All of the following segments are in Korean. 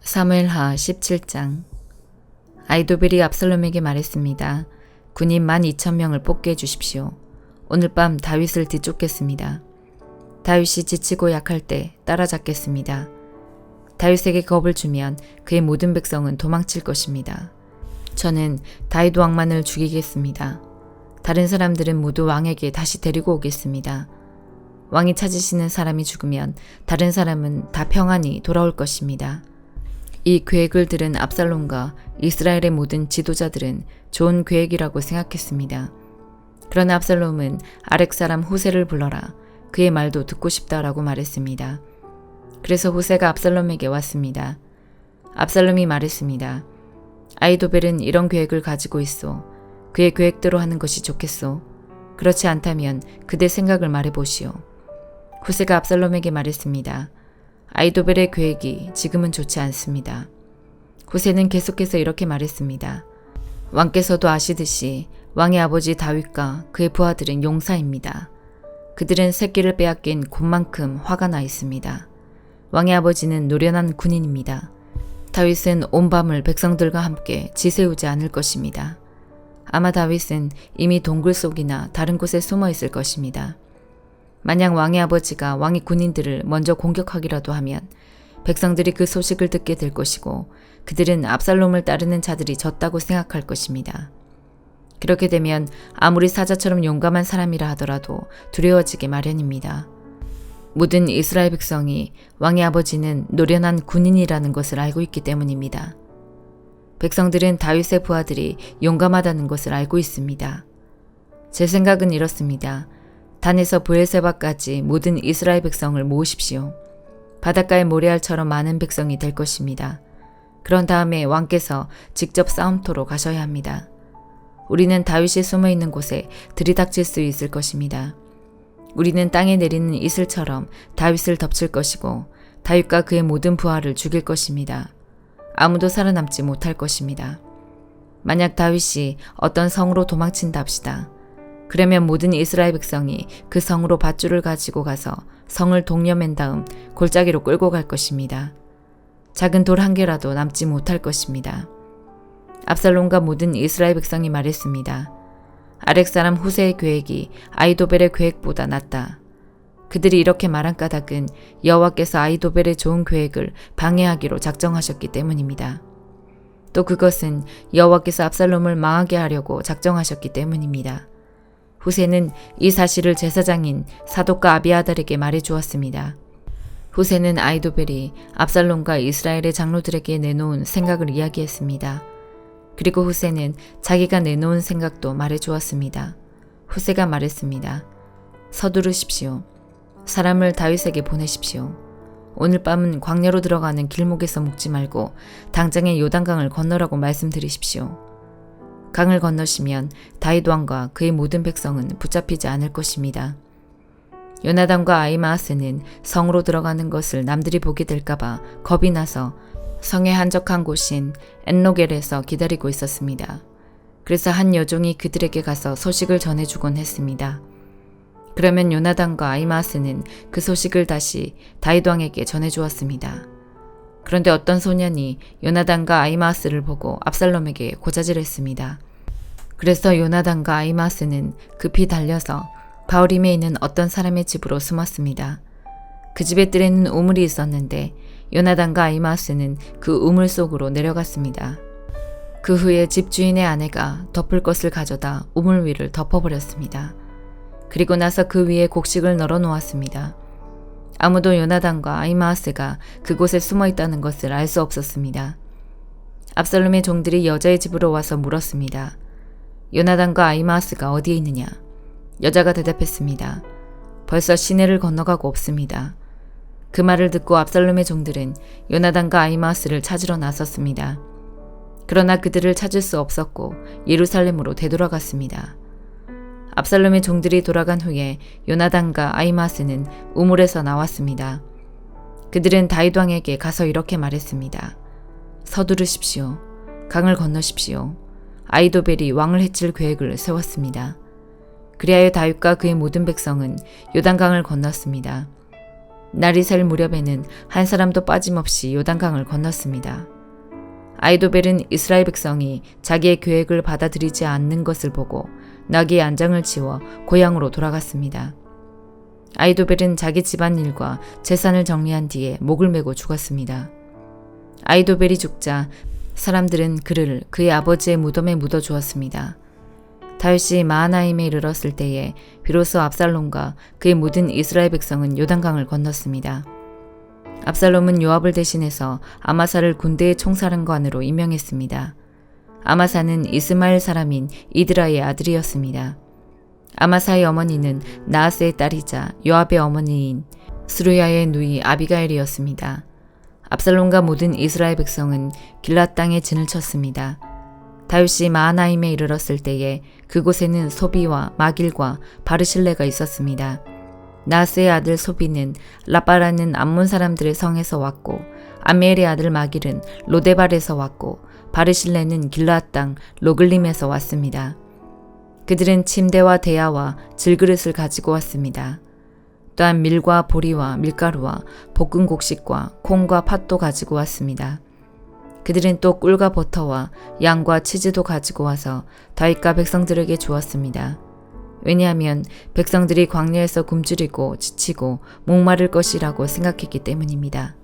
사무엘하 17장. 아히도벨이 압살롬에게 말했습니다. 군인 12,000명을 뽑게 해주십시오. 오늘 밤 다윗을 뒤쫓겠습니다. 다윗이 지치고 약할 때 따라잡겠습니다. 다윗에게 겁을 주면 그의 모든 백성은 도망칠 것입니다. 저는 다윗 왕만을 죽이겠습니다. 다른 사람들은 모두 왕에게 다시 데리고 오겠습니다. 왕이 찾으시는 사람이 죽으면 다른 사람은 다 평안히 돌아올 것입니다. 이 계획을 들은 압살롬과 이스라엘의 모든 지도자들은 좋은 계획이라고 생각했습니다. 그러나 압살롬은 아렉 사람 후세를 불러라. 그의 말도 듣고 싶다라고 말했습니다. 그래서 후세가 압살롬에게 왔습니다. 압살롬이 말했습니다. 아히도벨은 이런 계획을 가지고 있어. 그의 계획대로 하는 것이 좋겠소. 그렇지 않다면 그대 생각을 말해보시오. 후세가 압살롬에게 말했습니다. 아히도벨의 계획이 지금은 좋지 않습니다. 후세는 계속해서 이렇게 말했습니다. 왕께서도 아시듯이 왕의 아버지 다윗과 그의 부하들은 용사입니다. 그들은 새끼를 빼앗긴 곰만큼 화가 나 있습니다. 왕의 아버지는 노련한 군인입니다. 다윗은 온 밤을 백성들과 함께 지새우지 않을 것입니다. 아마 다윗은 이미 동굴 속이나 다른 곳에 숨어 있을 것입니다. 만약 왕의 아버지가 왕의 군인들을 먼저 공격하기라도 하면 백성들이 그 소식을 듣게 될 것이고 그들은 압살롬을 따르는 자들이 졌다고 생각할 것입니다. 그렇게 되면 아무리 사자처럼 용감한 사람이라 하더라도 두려워지게 마련입니다. 모든 이스라엘 백성이 왕의 아버지는 노련한 군인이라는 것을 알고 있기 때문입니다. 백성들은 다윗의 부하들이 용감하다는 것을 알고 있습니다. 제 생각은 이렇습니다. 단에서 브엘세바까지 모든 이스라엘 백성을 모으십시오. 바닷가의 모래알처럼 많은 백성이 될 것입니다. 그런 다음에 왕께서 직접 싸움터로 가셔야 합니다. 우리는 다윗이 숨어있는 곳에 들이닥칠 수 있을 것입니다. 우리는 땅에 내리는 이슬처럼 다윗을 덮칠 것이고 다윗과 그의 모든 부하를 죽일 것입니다. 아무도 살아남지 못할 것입니다. 만약 다윗이 어떤 성으로 도망친다 합시다. 그러면 모든 이스라엘 백성이 그 성으로 밧줄을 가지고 가서 성을 동여맨 다음 골짜기로 끌고 갈 것입니다. 작은 돌 한 개라도 남지 못할 것입니다. 압살롬과 모든 이스라엘 백성이 말했습니다. 아렉 사람 후세의 계획이 아히도벨의 계획보다 낫다. 그들이 이렇게 말한 까닭은 여호와께서 아히도벨의 좋은 계획을 방해하기로 작정하셨기 때문입니다. 또 그것은 여호와께서 압살롬을 망하게 하려고 작정하셨기 때문입니다. 후세는 이 사실을 제사장인 사독과 아비아달에게 말해주었습니다. 후세는 아히도벨이 압살롬과 이스라엘의 장로들에게 내놓은 생각을 이야기했습니다. 그리고 후세는 자기가 내놓은 생각도 말해주었습니다. 후세가 말했습니다. 서두르십시오. 사람을 다윗에게 보내십시오. 오늘 밤은 광야로 들어가는 길목에서 묵지 말고 당장에 요단강을 건너라고 말씀드리십시오. 강을 건너시면 다윗 왕과 그의 모든 백성은 붙잡히지 않을 것입니다. 요나단과 아히마아스는 성으로 들어가는 것을 남들이 보게 될까봐 겁이 나서 성의 한적한 곳인 엔로겔에서 기다리고 있었습니다. 그래서 한 여종이 그들에게 가서 소식을 전해주곤 했습니다. 그러면 요나단과 아히마아스는 그 소식을 다시 다윗 왕에게 전해주었습니다. 그런데 어떤 소년이 요나단과 아히마아스를 보고 압살롬에게 고자질했습니다. 그래서 요나단과 아히마아스는 급히 달려서 바울임에 있는 어떤 사람의 집으로 숨었습니다. 그 집의 뜰에는 우물이 있었는데 요나단과 아히마아스는 그 우물 속으로 내려갔습니다. 그 후에 집주인의 아내가 덮을 것을 가져다 우물 위를 덮어버렸습니다. 그리고 나서 그 위에 곡식을 널어 놓았습니다. 아무도 요나단과 아히마아스가 그곳에 숨어 있다는 것을 알 수 없었습니다. 압살롬의 종들이 여자의 집으로 와서 물었습니다. 요나단과 아히마아스가 어디에 있느냐? 여자가 대답했습니다. 벌써 시내를 건너가고 없습니다. 그 말을 듣고 압살롬의 종들은 요나단과 아히마아스를 찾으러 나섰습니다. 그러나 그들을 찾을 수 없었고 예루살렘으로 되돌아갔습니다. 압살롬의 종들이 돌아간 후에 요나단과 아히마아스는 우물에서 나왔습니다. 그들은 다윗 왕에게 가서 이렇게 말했습니다. 서두르십시오. 강을 건너십시오. 아히도벨이 왕을 해칠 계획을 세웠습니다. 그리하여 다윗과 그의 모든 백성은 요단강을 건넜습니다. 날이 셀 무렵에는 한 사람도 빠짐없이 요단강을 건넜습니다. 아이도벨은 이스라엘 백성이 자기의 계획을 받아들이지 않는 것을 보고 나귀의 안장을 치워 고향으로 돌아갔습니다. 아이도벨은 자기 집안일과 재산을 정리한 뒤에 목을 메고 죽었습니다. 아이도벨이 죽자 사람들은 그를 그의 아버지의 무덤에 묻어주었습니다. 다윗이 마하나임에 이르렀을 때에 비로소 압살롬과 그의 모든 이스라엘 백성은 요단강을 건넜습니다. 압살롬은 요압을 대신해서 아마사를 군대의 총사령관으로 임명했습니다. 아마사는 이스마엘 사람인 이드라의 아들이었습니다. 아마사의 어머니는 나하스의 딸이자 요압의 어머니인 스루야의 누이 아비가일이었습니다. 압살롬과 모든 이스라엘 백성은 길랏 땅에 진을 쳤습니다. 다윗이 마하나임에 이르렀을 때에 그곳에는 소비와 마길과 바르실레가 있었습니다. 나하스의 아들 소비는 라빠라는 암몬 사람들의 성에서 왔고 암미엘의 아들 마길은 로데발에서 왔고 바르실레는 길랏 땅 로글림에서 왔습니다. 그들은 침대와 대야와 질그릇을 가지고 왔습니다. 또한 밀과 보리와 밀가루와 볶은 곡식과 콩과 팥도 가지고 왔습니다. 그들은 또 꿀과 버터와 양과 치즈도 가지고 와서 다윗과 백성들에게 주었습니다. 왜냐하면 백성들이 광야에서 굶주리고 지치고 목마를 것이라고 생각했기 때문입니다.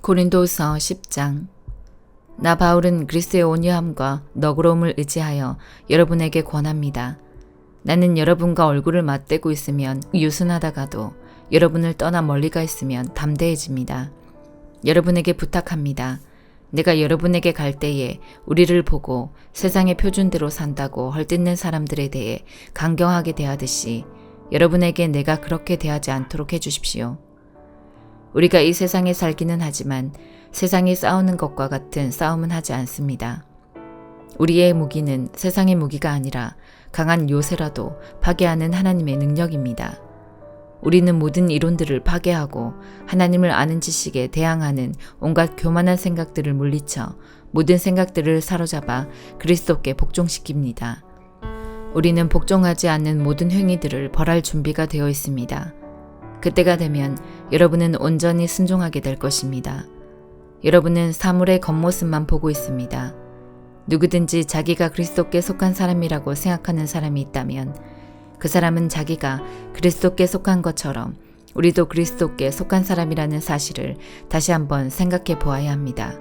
고린도후서 10장. 나 바울은 그리스도의 온유함과 너그러움을 의지하여 여러분에게 권합니다. 나는 여러분과 얼굴을 맞대고 있으면 유순하다가도 여러분을 떠나 멀리가 있으면 담대해집니다. 여러분에게 부탁합니다. 내가 여러분에게 갈 때에 우리를 보고 세상의 표준대로 산다고 헐뜯는 사람들에 대해 강경하게 대하듯이 여러분에게 내가 그렇게 대하지 않도록 해주십시오. 우리가 이 세상에 살기는 하지만 세상이 싸우는 것과 같은 싸움은 하지 않습니다. 우리의 무기는 세상의 무기가 아니라 강한 요새라도 파괴하는 하나님의 능력입니다. 우리는 모든 이론들을 파괴하고 하나님을 아는 지식에 대항하는 온갖 교만한 생각들을 물리쳐 모든 생각들을 사로잡아 그리스도께 복종시킵니다. 우리는 복종하지 않는 모든 행위들을 벌할 준비가 되어 있습니다. 그때가 되면 여러분은 온전히 순종하게 될 것입니다. 여러분은 사물의 겉모습만 보고 있습니다. 누구든지 자기가 그리스도께 속한 사람이라고 생각하는 사람이 있다면 그 사람은 자기가 그리스도께 속한 것처럼 우리도 그리스도께 속한 사람이라는 사실을 다시 한번 생각해 보아야 합니다.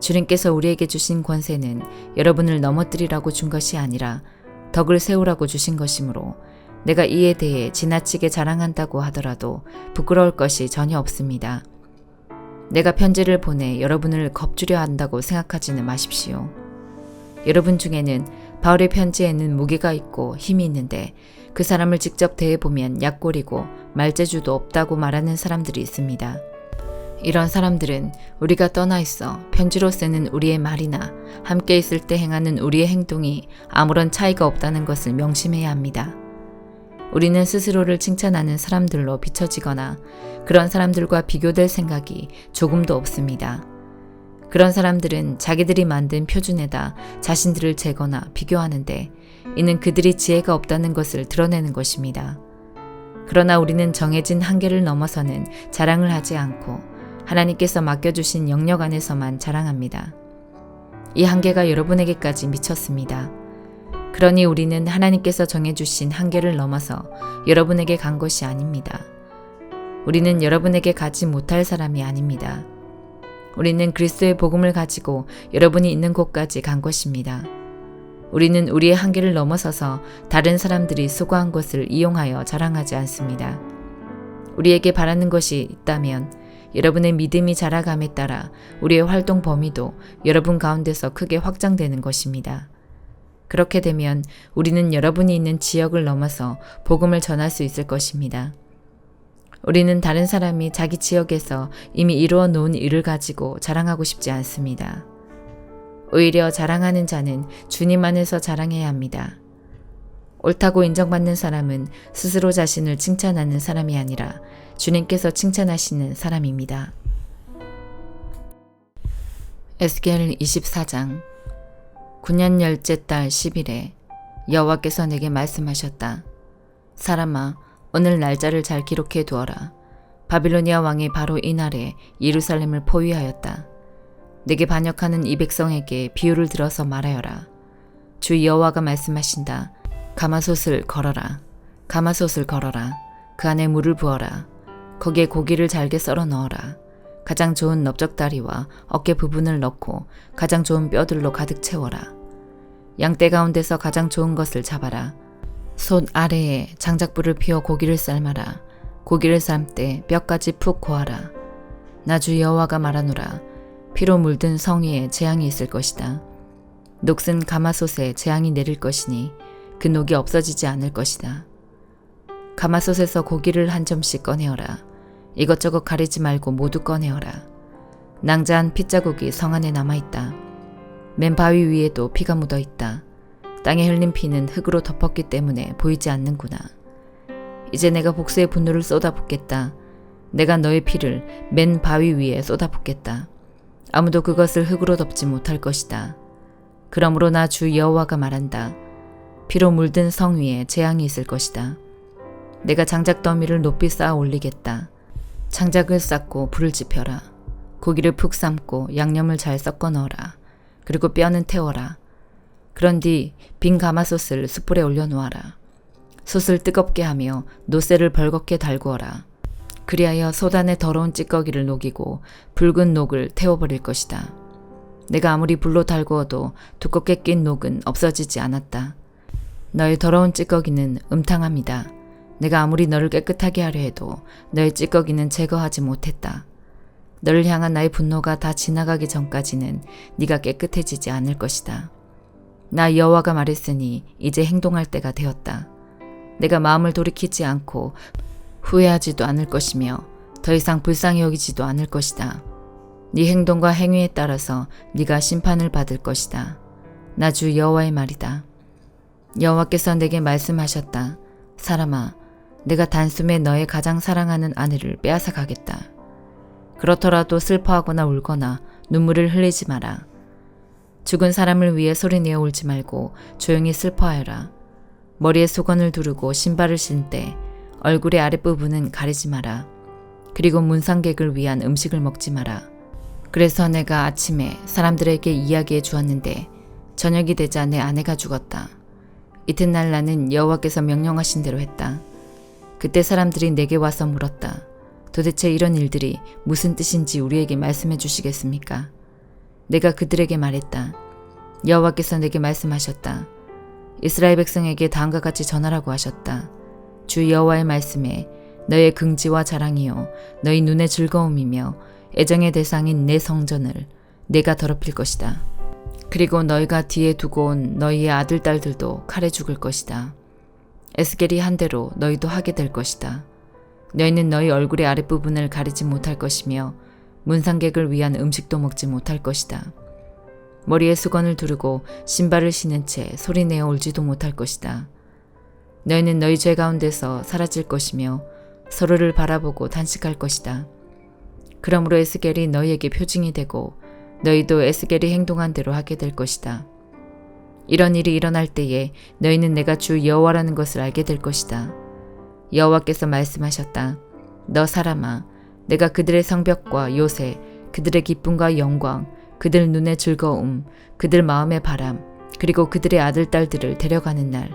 주님께서 우리에게 주신 권세는 여러분을 넘어뜨리라고 준 것이 아니라 덕을 세우라고 주신 것이므로 내가 이에 대해 지나치게 자랑한다고 하더라도 부끄러울 것이 전혀 없습니다. 내가 편지를 보내 여러분을 겁주려 한다고 생각하지는 마십시오. 여러분 중에는 바울의 편지에는 무게가 있고 힘이 있는데 그 사람을 직접 대해보면 약골이고 말재주도 없다고 말하는 사람들이 있습니다. 이런 사람들은 우리가 떠나 있어 편지로 쓰는 우리의 말이나 함께 있을 때 행하는 우리의 행동이 아무런 차이가 없다는 것을 명심해야 합니다. 우리는 스스로를 칭찬하는 사람들로 비춰지거나 그런 사람들과 비교될 생각이 조금도 없습니다. 그런 사람들은 자기들이 만든 표준에다 자신들을 재거나 비교하는데 이는 그들이 지혜가 없다는 것을 드러내는 것입니다. 그러나 우리는 정해진 한계를 넘어서는 자랑을 하지 않고 하나님께서 맡겨주신 영역 안에서만 자랑합니다. 이 한계가 여러분에게까지 미쳤습니다. 그러니 우리는 하나님께서 정해주신 한계를 넘어서 여러분에게 간 것이 아닙니다. 우리는 여러분에게 가지 못할 사람이 아닙니다. 우리는 그리스도의 복음을 가지고 여러분이 있는 곳까지 간 것입니다. 우리는 우리의 한계를 넘어서서 다른 사람들이 수고한 것을 이용하여 자랑하지 않습니다. 우리에게 바라는 것이 있다면 여러분의 믿음이 자라감에 따라 우리의 활동 범위도 여러분 가운데서 크게 확장되는 것입니다. 그렇게 되면 우리는 여러분이 있는 지역을 넘어서 복음을 전할 수 있을 것입니다. 우리는 다른 사람이 자기 지역에서 이미 이루어 놓은 일을 가지고 자랑하고 싶지 않습니다. 오히려 자랑하는 자는 주님 안에서 자랑해야 합니다. 옳다고 인정받는 사람은 스스로 자신을 칭찬하는 사람이 아니라 주님께서 칭찬하시는 사람입니다. 에스겔 24장. 9년 열째 달 10일에 여호와께서 내게 말씀하셨다. 사람아, 오늘 날짜를 잘 기록해 두어라. 바빌로니아 왕이 바로 이날에 예루살렘을 포위하였다. 내게 반역하는 이 백성에게 비유를 들어서 말하여라. 주 여호와가 말씀하신다. 가마솥을 걸어라. 가마솥을 걸어라. 그 안에 물을 부어라. 거기에 고기를 잘게 썰어 넣어라. 가장 좋은 넓적다리와 어깨 부분을 넣고 가장 좋은 뼈들로 가득 채워라. 양떼 가운데서 가장 좋은 것을 잡아라. 솥 아래에 장작불을 피워 고기를 삶아라. 고기를 삶 때 뼈까지 푹 고아라. 나 주 여호와가 말하노라. 피로 물든 성 위에 재앙이 있을 것이다. 녹슨 가마솥에 재앙이 내릴 것이니 그 녹이 없어지지 않을 것이다. 가마솥에서 고기를 한 점씩 꺼내어라. 이것저것 가리지 말고 모두 꺼내어라. 낭자한 핏자국이 성 안에 남아있다. 맨 바위 위에도 피가 묻어있다. 땅에 흘린 피는 흙으로 덮었기 때문에 보이지 않는구나. 이제 내가 복수의 분노를 쏟아붓겠다. 내가 너의 피를 맨 바위 위에 쏟아붓겠다. 아무도 그것을 흙으로 덮지 못할 것이다. 그러므로 나 주 여호와가 말한다. 피로 물든 성 위에 재앙이 있을 것이다. 내가 장작 더미를 높이 쌓아 올리겠다. 장작을 쌓고 불을 지펴라. 고기를 푹 삶고 양념을 잘 섞어 넣어라. 그리고 뼈는 태워라. 그런 뒤 빈 가마솥을 숯불에 올려놓아라. 솥을 뜨겁게 하며 노새를 벌겋게 달구어라. 그리하여 솥 안에 더러운 찌꺼기를 녹이고 붉은 녹을 태워버릴 것이다. 내가 아무리 불로 달구어도 두껍게 낀 녹은 없어지지 않았다. 너의 더러운 찌꺼기는 음탕함이다. 내가 아무리 너를 깨끗하게 하려 해도 너의 찌꺼기는 제거하지 못했다. 너를 향한 나의 분노가 다 지나가기 전까지는 네가 깨끗해지지 않을 것이다. 나 여호와가 말했으니 이제 행동할 때가 되었다. 내가 마음을 돌이키지 않고 후회하지도 않을 것이며 더 이상 불쌍히 여기지도 않을 것이다. 네 행동과 행위에 따라서 네가 심판을 받을 것이다. 나 주 여호와의 말이다. 여호와께서 내게 말씀하셨다. 사람아, 내가 단숨에 너의 가장 사랑하는 아내를 빼앗아 가겠다. 그렇더라도 슬퍼하거나 울거나 눈물을 흘리지 마라. 죽은 사람을 위해 소리내어 울지 말고 조용히 슬퍼하여라. 머리에 수건을 두르고 신발을 신 때 얼굴의 아랫부분은 가리지 마라. 그리고 문상객을 위한 음식을 먹지 마라. 그래서 내가 아침에 사람들에게 이야기해 주었는데 저녁이 되자 내 아내가 죽었다. 이튿날 나는 여호와께서 명령하신 대로 했다. 그때 사람들이 내게 와서 물었다. 도대체 이런 일들이 무슨 뜻인지 우리에게 말씀해 주시겠습니까? 내가 그들에게 말했다. 여호와께서 내게 말씀하셨다. 이스라엘 백성에게 다음과 같이 전하라고 하셨다. 주 여호와의 말씀에 너의 긍지와 자랑이요 너희 눈의 즐거움이며 애정의 대상인 내 성전을 내가 더럽힐 것이다. 그리고 너희가 뒤에 두고 온 너희의 아들 딸들도 칼에 죽을 것이다. 에스겔이 한 대로 너희도 하게 될 것이다. 너희는 너희 얼굴의 아랫부분을 가리지 못할 것이며 문상객을 위한 음식도 먹지 못할 것이다. 머리에 수건을 두르고 신발을 신은 채 소리내어 울지도 못할 것이다. 너희는 너희 죄 가운데서 사라질 것이며 서로를 바라보고 단식할 것이다. 그러므로 에스겔이 너희에게 표징이 되고 너희도 에스겔이 행동한 대로 하게 될 것이다. 이런 일이 일어날 때에 너희는 내가 주 여호와라는 것을 알게 될 것이다. 여호와께서 말씀하셨다. 너 사람아, 내가 그들의 성벽과 요새, 그들의 기쁨과 영광, 그들 눈의 즐거움, 그들 마음의 바람, 그리고 그들의 아들 딸들을 데려가는 날,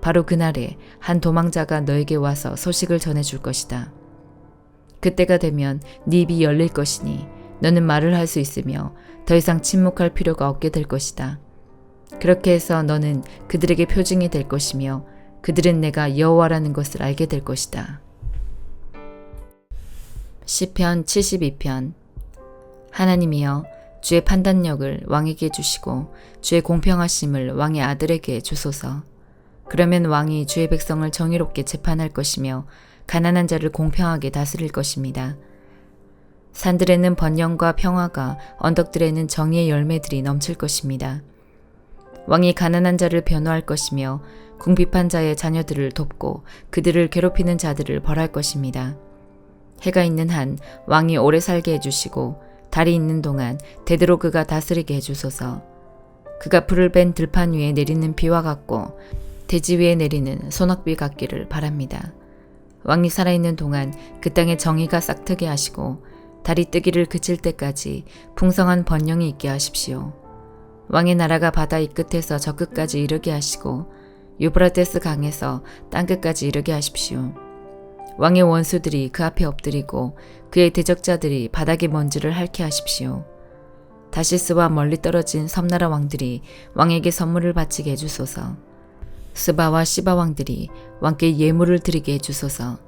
바로 그날에 한 도망자가 너에게 와서 소식을 전해줄 것이다. 그때가 되면 네 입이 열릴 것이니 너는 말을 할 수 있으며 더 이상 침묵할 필요가 없게 될 것이다. 그렇게 해서 너는 그들에게 표징이 될 것이며 그들은 내가 여호와라는 것을 알게 될 것이다. 시편 72편. 하나님이여, 주의 판단력을 왕에게 주시고 주의 공평하심을 왕의 아들에게 주소서. 그러면 왕이 주의 백성을 정의롭게 재판할 것이며 가난한 자를 공평하게 다스릴 것입니다. 산들에는 번영과 평화가, 언덕들에는 정의의 열매들이 넘칠 것입니다. 왕이 가난한 자를 변호할 것이며 궁핍한 자의 자녀들을 돕고 그들을 괴롭히는 자들을 벌할 것입니다. 해가 있는 한 왕이 오래 살게 해주시고 달이 있는 동안 대대로 그가 다스리게 해주소서. 그가 풀을 뺀 들판 위에 내리는 비와 같고 대지 위에 내리는 소낙비 같기를 바랍니다. 왕이 살아있는 동안 그 땅에 정의가 싹트게 하시고 달이 뜨기를 그칠 때까지 풍성한 번영이 있게 하십시오. 왕의 나라가 바다 이 끝에서 저 끝까지 이르게 하시고 유브라데스 강에서 땅 끝까지 이르게 하십시오. 왕의 원수들이 그 앞에 엎드리고 그의 대적자들이 바닥의 먼지를 핥게 하십시오. 다시스와 멀리 떨어진 섬나라 왕들이 왕에게 선물을 바치게 해주소서. 스바와 시바 왕들이 왕께 예물을 드리게 해주소서.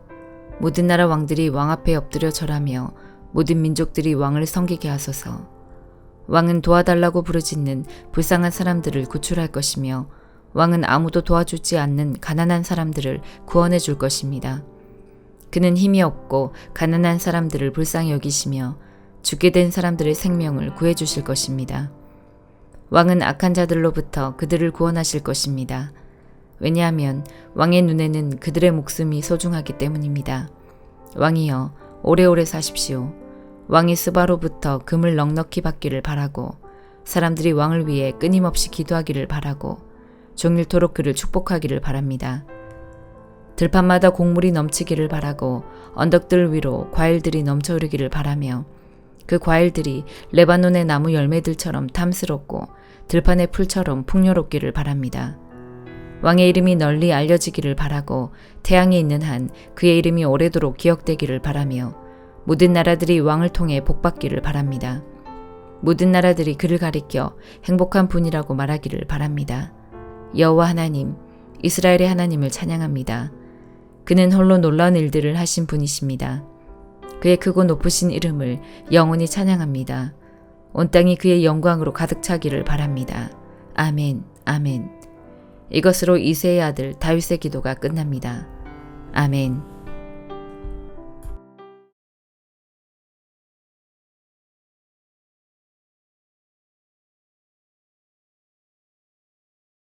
모든 나라 왕들이 왕 앞에 엎드려 절하며 모든 민족들이 왕을 섬기게 하소서. 왕은 도와달라고 부르짖는 불쌍한 사람들을 구출할 것이며 왕은 아무도 도와주지 않는 가난한 사람들을 구원해 줄 것입니다. 그는 힘이 없고 가난한 사람들을 불쌍히 여기시며 죽게 된 사람들의 생명을 구해 주실 것입니다. 왕은 악한 자들로부터 그들을 구원하실 것입니다. 왜냐하면 왕의 눈에는 그들의 목숨이 소중하기 때문입니다. 왕이여 오래오래 사십시오. 왕이 스바로부터 금을 넉넉히 받기를 바라고 사람들이 왕을 위해 끊임없이 기도하기를 바라고 종일토록 그를 축복하기를 바랍니다. 들판마다 곡물이 넘치기를 바라고 언덕들 위로 과일들이 넘쳐 흐르기를 바라며 그 과일들이 레바논의 나무 열매들처럼 탐스럽고 들판의 풀처럼 풍요롭기를 바랍니다. 왕의 이름이 널리 알려지기를 바라고 태양이 있는 한 그의 이름이 오래도록 기억되기를 바라며 모든 나라들이 왕을 통해 복받기를 바랍니다. 모든 나라들이 그를 가리켜 행복한 분이라고 말하기를 바랍니다. 여호와 하나님, 이스라엘의 하나님을 찬양합니다. 그는 홀로 놀라운 일들을 하신 분이십니다. 그의 크고 높으신 이름을 영원히 찬양합니다. 온 땅이 그의 영광으로 가득 차기를 바랍니다. 아멘, 아멘. 이것으로 이새의 아들 다윗의 기도가 끝납니다. 아멘.